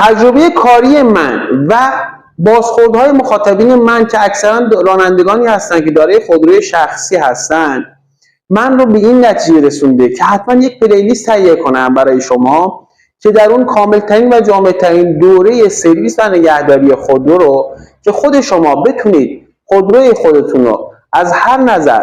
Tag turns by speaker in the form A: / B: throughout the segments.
A: تجربه کاری من و بازخوردهای مخاطبین من که اکثرا رانندگانی هستن که دارای خودروی شخصی هستن من رو به این نتیجه رسونده که حتما یک پلیلیست تهیه کنم برای شما که در اون کاملترین و جامعترین دوره سرویس و نگهداری خودرو رو که خود شما بتونید خودروی خودتون رو از هر نظر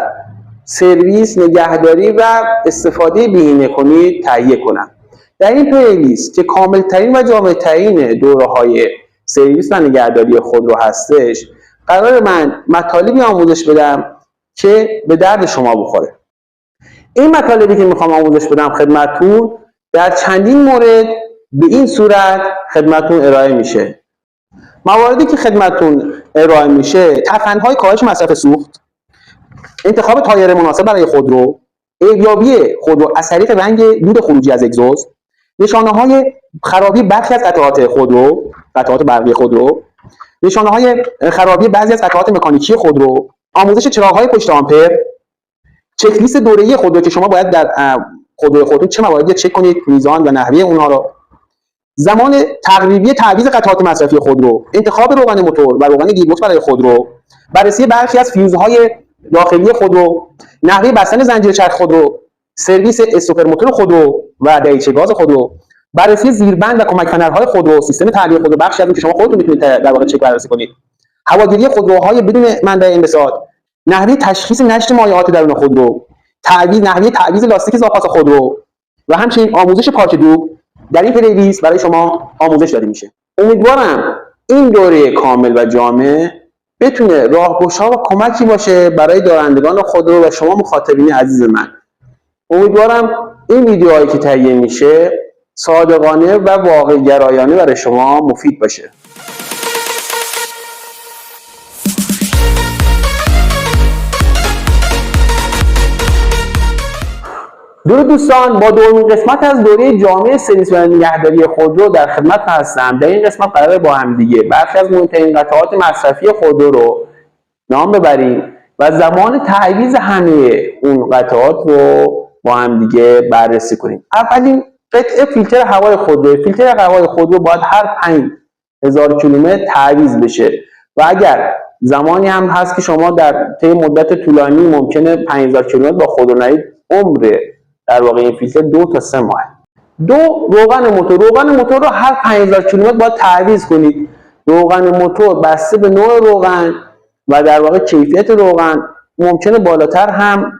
A: سرویس، نگهداری و استفاده بهینه کنید تهیه کنم. در این پلیلیست که کاملترین و جامعترین دوره‌های سرویس و نگهداری خودرو هستش، قرار من مطالبی آموزش بدم که به درد شما بخوره. این مطالبی که میخوام آموزش بدم خدمتتون در چندین مورد به این صورت خدمتتون ارائه میشه. مواردی که خدمتتون ارائه میشه: ترفندهای کاهش مصرف سوخت، انتخاب تایر مناسب برای خودرو، ارزیابی خودرو از طریق رنگ دود خروجی از اگزوز، نشانه‌های خرابی برخی از قطعات خودرو، قطعات برقی خودرو، نشانه‌های خرابی بعضی از قطعات مکانیکی خودرو، آموزش چراغ‌های پشت آمپر، چک لیست دوره‌ای خودرو که شما باید در خودروی خودتون چه مواردی چک کنید، میزان و نحوه اونها رو، زمان تقریبی تعویض قطعات مصرفی خودرو، انتخاب روغن موتور و روغن گیربکس برای خودرو، بررسی برخی از فیوزهای داخلی خودرو، نحوه بستن زنجیره چرخ خودرو، سرویس استوپر موتور خودرو و دریچه گاز خودرو، بررسی زیربند و کمک فنرهای خودرو، سیستم تعلیق خودرو، بخشی از اون که شما خودتون میتونید در واقع چک بررسی کنید، هواگیری خودروهای بدون منبع انبساط، نحوه تشخیص نشت مایعات درون خودرو، نحوه تعویض لاستیک زاپاس خودرو و همچنین آموزش پارک دوغ در این پلیلیست برای شما آموزش داده میشه. امیدوارم این دوره کامل و جامع بتونه راهگشا و کمکی باشه برای دارندگان خودرو و شما مخاطبین عزیز من. امیدوارم این ویدیوهایی که تهیه میشه صادقانه و واقع گرایانه برای شما مفید باشه. درود دوستان، با دومین قسمت از دوره جامع سرویس و نگهداری خودرو در خدمت هستم. در این قسمت قراره با هم دیگه برخی از مهمترین قطعات مصرفی خودرو رو نام ببریم و زمان تعویض همه اون قطعات رو با هم دیگه بررسی کنیم. اولین قطعه فیلتر هوای خودرو. فیلتر هوای خودرو باید هر 5000 کیلومتر تعویض بشه و اگر زمانی هم هست که شما در طی مدت طولانی ممکنه 5000 کیلومتر با خودرو نرید، عمر در واقع این فیلتر 2 تا 3 ماه. روغن موتور. روغن موتور رو هر 5000 کیلومتر باید تعویض کنید. روغن موتور بسته به نوع روغن و در واقع کیفیت روغن ممکنه بالاتر هم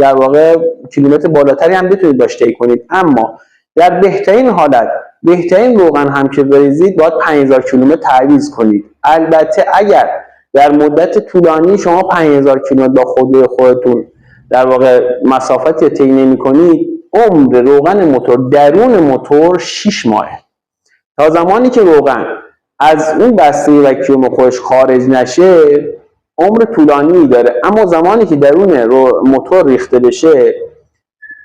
A: در واقع کیلومتر بالاتری هم بتونید داشته کنید، اما در بهترین حالت بهترین روغن هم که بریزید باید 5000 کیلومتر تعویض کنید. البته اگر در مدت طولانی شما 5000 کیلومتر با خودروی خودتون در واقع مسافت طی نمی‌کنید، عمر روغن موتور درون موتور 6 ماهه. تا زمانی که روغن از اون بسته وکیوم خودش خارج نشه عمر طولانی داره، اما زمانی که درون موتور ریخته بشه،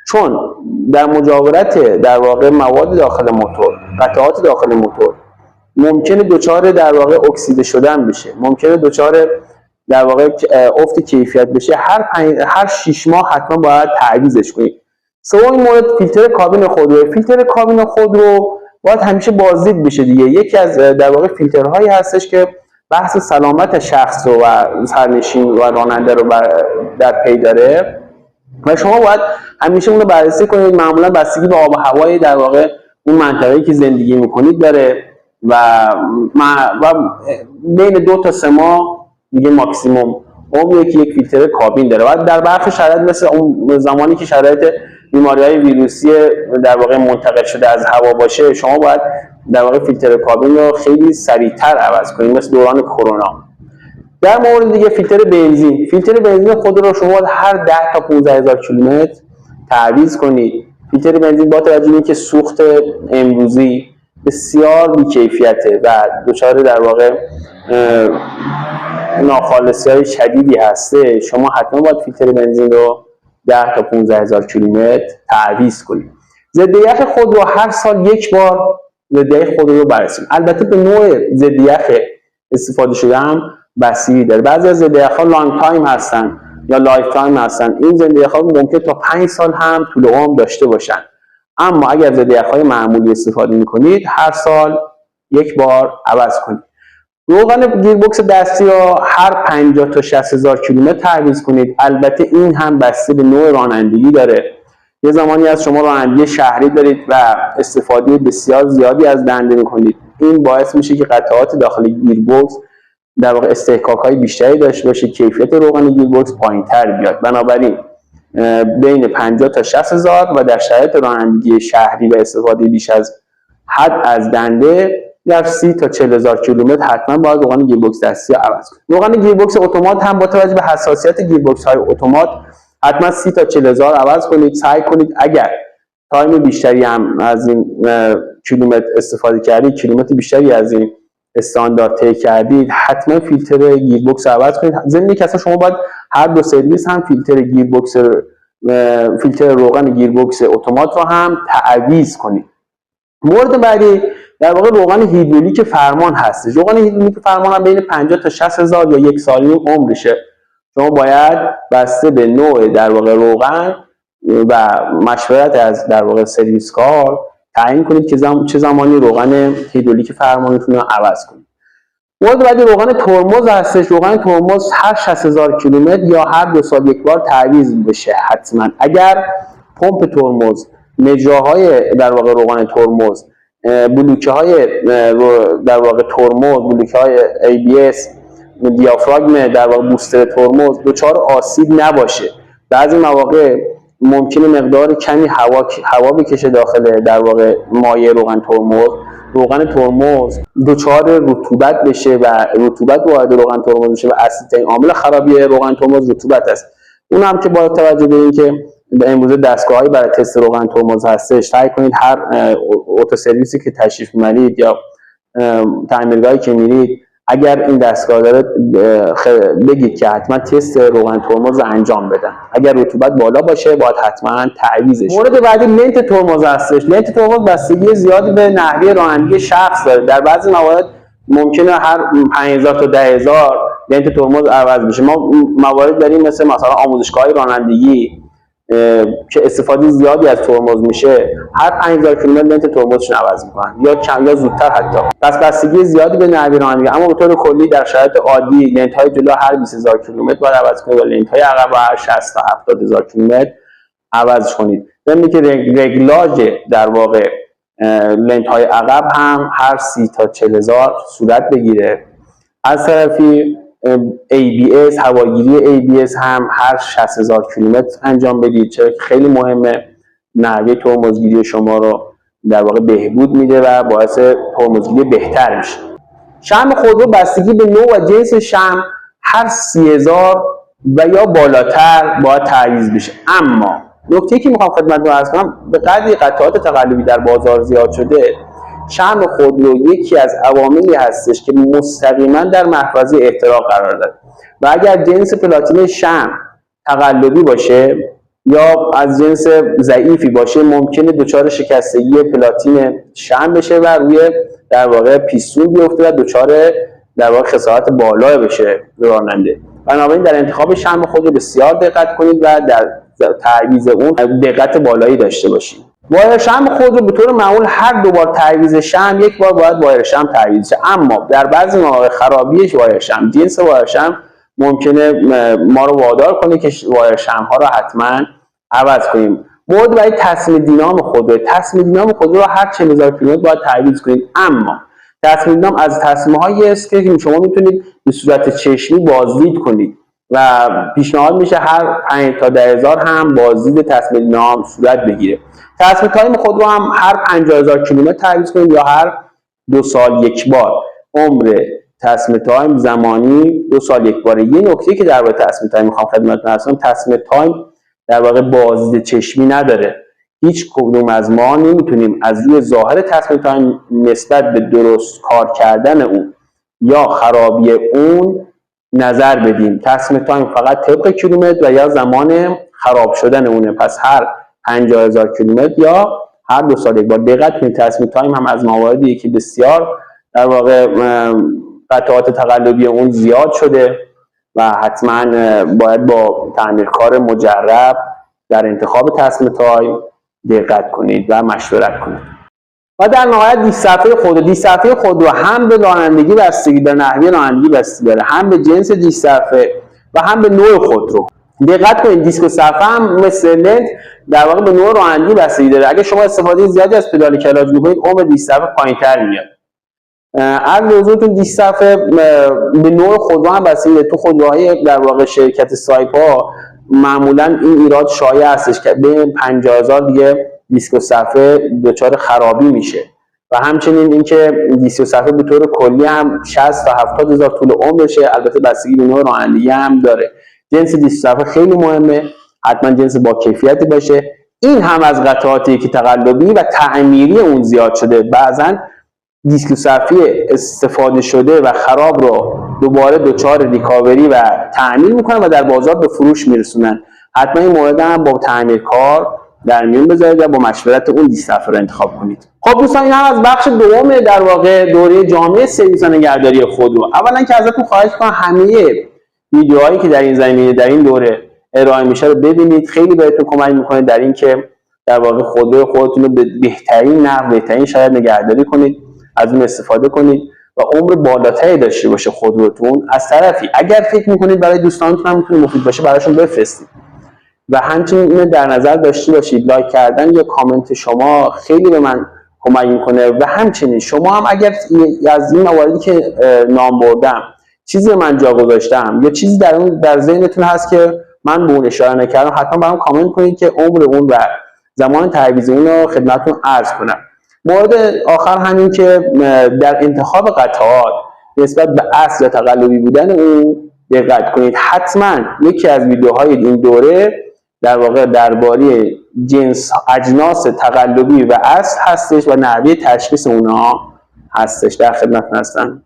A: چون در مجاورت در واقع مواد داخل موتور، قطعات داخل موتور ممکنه دچار در واقع اکسیده شدن بشه، ممکنه دچار در واقع افت کیفیت بشه، هر 6 ماه حتما باید تعویضش کنید. سومین مورد فیلتر کابین خودرو. فیلتر کابین خودرو باید همیشه بازدید بشه دیگه. یکی از در واقع فیلترهایی هستش که بحث سلامت شخص و سرنشین و راننده رو در پی داره و شما باید همیشه اون رو بررسی کنید. معمولا بستگی به آب و هوای در واقع اون منطقه‌ای که زندگی میکنید داره و بین 2 تا 3 ماه دیگه ماکسیموم عمری که یک فیلتر کابین داره. و در برخی شرایط مثل اون زمانی که شرایط بیماری‌های ویروسی در واقع منتقل شده از هوا باشه، شما باید در واقع فیلتر کابین رو خیلی سریعتر عوض کنید، مثل دوران کرونا. در مورد دیگه فیلتر بنزین. فیلتر بنزین خود رو شما هر 10 تا 15000 کیلومتر تعویض کنید. فیلتر بنزین با توجه به اینکه سوخت امروزی بسیار بی‌کیفیته و دچار در واقع ناخالصی‌های شدیدی هسته، شما حتما باید فیلتر بنزین رو 10 تا 15000 کیلومتر تعویض کنید. ضد یخ خودرو هر سال یک بار ضد یخ خودرو رو بررسی. البته به نوع ضد یخ استفاده شده هم بستگی داره. بعضی از ضد یخ‌ها لانگ تایم هستن یا لایف تایم هستن. این ضد یخ‌ها ممکن تا 5 سال هم طول عمر داشته باشن. اما اگر ضد یخ‌های معمولی استفاده می‌کنید هر سال یک بار عوض کنید. روغن گیربکس دستی را هر 50 تا 60,000 کیلومتر تعویض کنید. البته این هم بسته به نوع رانندگی داره. یه زمانی از شما رانندگی شهری دارید و استفاده بسیار زیادی از دنده میکنید، این باعث میشه که قطعات داخل گیربکس در واقع استحکاک‌های بیشتری داشته باشه، کیفیت روغن گیربکس پایین‌تر بیاد. بنابراین بین 50 تا 60,000 و در شرایط رانندگی شهری و استفاده بیش از حد از دنده در 30 تا 40,000 کیلومتر حتما باید روغن گیربکس دستی رو عوض کنید. روغن گیربکس اتومات هم با توجه به حساسیت گیربکس های اتومات حتما 30 تا 40,000 عوض کنید. سعی کنید اگر تایم بیشتری هم از این کیلومتر استفاده کردید، کیلومتر بیشتری از این استاندارد طی کردید، حتما فیلتر گیربکس عوض کنید. ضمن اینکه اصلا شما باید هر دو سرویس هم فیلتر روغن گیربکس اتومات رو هم تعویض کنید. مورد بعدی در واقع روغن هیدرولیک فرمان هستش. روغن هیدرولیک فرمان هم بین 50 تا 60,000 یا 1 سال نیم عمرشه. شما باید بسته به نوع در واقع روغن و مشورت از در واقع سرویس کار تعیین کنید که چه زمانی روغن هیدرولیک فرمانتون رو عوض کنید. مورد بعدی روغن ترمز هستش. روغن ترمز هر 60,000 کیلومتر یا هر 2 سال یک بار تعویض بشه حتما. اگر پمپ ترمز، مجراهای در واقع روغن ترمز، بلوکه های در واقع ترمز، بلوکه های ABS، دیافراگم در واقع بوستر ترمز دچار آسیب نباشه. بعضی مواقع ممکنه مقدار کمی هوا بکشه داخل در واقع مایع روغن ترمز دچار رطوبت بشه و رطوبت وارد روغن ترمز بشه و اصلی‌ترین عامل خرابی روغن ترمز رطوبت است. اون هم که با توجه به اینکه امروزه دستگاه‌هایی برای تست روغن ترمز هستش، سعی کنید هر اتو سرویسی که تشریف می‌برید یا تعمیرگاهی که میرید اگر این دستگاه داره بگید که حتما تست روغن ترمز رو انجام بدن. اگر رطوبت بالا باشه باید حتما تعویضش. مورد بعدی لنت ترمز هستش. لنت ترمز بستگی زیادی به نحوه رانندگی شخص داره. در بعضی موارد ممکنه هر 5000 تا 10000 لنت ترمز عوض بشه. ما موارد داریم مثلا آموزشگاه رانندگی که استفاده زیادی از ترمز میشه، هر 5000 کیلومتر لنت ترمزشون عوض میکنن یا کم یا زودتر حتی. پس بستگی زیادی به نحوه رانندگی، اما به طور کلی در شرایط عادی لنت های جلو هر 20000 کیلومتر باید عوض کنید و لنت های عقب هر 60 تا 70000 کیلومتر عوض کنید. ضمن که رگلاژ در واقع لنت های عقب هم هر 30 تا 40000 صورت بگیره. از طرفی ABS، هواگیری ABS هم هر 60000 کیلومتر انجام بدید، چرا که خیلی مهمه. نحوه ترمزگیری شما رو در واقع بهبود میده و باعث ترمزگیری بهتر میشه. شم خودرو بستگی به نوع و جنس شم هر 30000 و یا بالاتر باید تعویض بشه. اما نکته‌ای که میخوام خدمتتون عرض کنم، به قدری قطعات تقلبی در بازار زیاد شده، شم خودرو یکی از عواملی هستش که مستقیما در محفظه احتراق قرار داره و اگر جنس پلاتین شم تقلبی باشه یا از جنس ضعیفی باشه، ممکنه دچار شکستگی پلاتین شم بشه و روی در واقع پیستون بیفته و دچار در واقع خسارت بالا بشه راننده. بنابراین در انتخاب شم خودرو بسیار دقت کنید و در تعویض اون دقت بالایی داشته باشید. وایر شم خودرو به طور معمول هر 2 بار تعویض شم 1 بار باید وایر شم تعویض شه، اما در بعضی مواقع خرابی وایر شم، جنس وایر شم ممکنه ما رو وادار کنه که وایر شم ها رو حتما عوض کنیم. مورد بعدی تصمیم دینام خودرو. تصمیم دینام خودرو رو هر 40000 کیلومتر باید تعویض کنید، اما تصمیم دینام از تصمیم‌هایی است که شما میتونید به صورت چشمی بازدید کنید و پیشنهاد میشه هر 5 تا 10000 هم بازدید تصمیم دینام صورت بگیره. تصمیم تایم خودرو هم هر 50000 کیلومتر تعویض کنید یا هر 2 سال یک بار. عمر تصمیم تایم زمانی 2 سال یک باره. یه نکته که درباره تصمیم تایم میخوام خدمتتون عرض کنم، تصمیم تایم در واقع بازدید چشمی نداره. هیچ کدوم از ما نمیتونیم از روی ظاهر تصمیم تایم نسبت به درست کار کردن اون یا خرابی اون نظر بدیم. تصمیم تایم فقط طبق کیلومتر و یا زمان خراب شدن اونه. پس هر 50000 کیلومتر یا هر 2 سال یک بار. دقت کنید تصمیم تایم هم از مواردی که بسیار در واقع قطعات تقلبی اون زیاد شده و حتما باید با تعمیرکار مجرب در انتخاب تصمیم تایم دقت کنید و مشورت کنید. و در نهایت دیش صفحه خودرو هم به رانندگی بستگی داره، نحوه رانندگی بستگی داره، هم به جنس دیش صفحه و هم به نوع خودرو. دقت کنید دیسک صفحه هم مثل لنت در واقع به نوع رانندگی بستگی داره. اگه شما استفاده زیادی از پدال کلاج میکنید عمر دیش صفحه پایینتر میاد. از حضورتون دیش صفحه به نوع خودرو هم بستگی داره. تو خودروهای در واقع شرکت سایپا معمولا این ایراد شایع هستش که به 50000 دیگه دیسک صفحه دچار خرابی میشه و همچنین اینکه دیسک صفحه به طور کلی هم 60 تا 70000 طول عمرشه. البته بستگی به نوع رانندگی هم داره. جنس دیسک صفحه خیلی مهمه، حتما جنس با کیفیتی باشه. این هم از قطعاتی که تقلبی و تعمیری اون زیاد شده. بعضا دیسک صفحه استفاده شده و خراب رو دوباره دچار ریکاوری و تعمیر میکنن و در بازار به فروش میرسونن. حتما این مورد هم با تعمیرکار در میون بذارید و با مشورت اون دیسک صفحه رو انتخاب کنید. خب دوستان این هم از بخش دوم در واقع دوره جامعه سرویس و نگهداری خودرو. اولا که ازتون خواهش کنم همه ویدیوهایی که در این زمینه در این دوره ارائه میشه رو ببینید. خیلی بهتون کمک میکنه در این که در واقع خودرو خودتون رو به بهترین نحو، بهترین شرایط نگهداری کنید، از اون استفاده کنید و عمر بالاتری داشته باشه خودروتون. از طرفی اگر فکر میکنید برای دوستانتون هم میتونه مفید باشه براشون بفرستید و همچنین اینو در نظر داشته باشید لایک کردن یا کامنت شما خیلی به من کمک میکنه و همچنین شما هم اگر از این مواردی که نام بردم چیزی من جا گذاشتم یا چیزی در ذهنتون هست که من به اون اشاره نکردم حتما برام کامنت کنید که عمر اون و زمان تعویض اون رو خدمتتون عرض کنم. مورد آخر همین که در انتخاب قطعات نسبت به اصل یا تقلبی بودن اون دقت کنید. حتما یکی از ویدیوهای این دوره در واقع درباره اجناس تقلبی و اصل هستش و نحوه تشخیص اونها هستش. در خدمتتون هستم.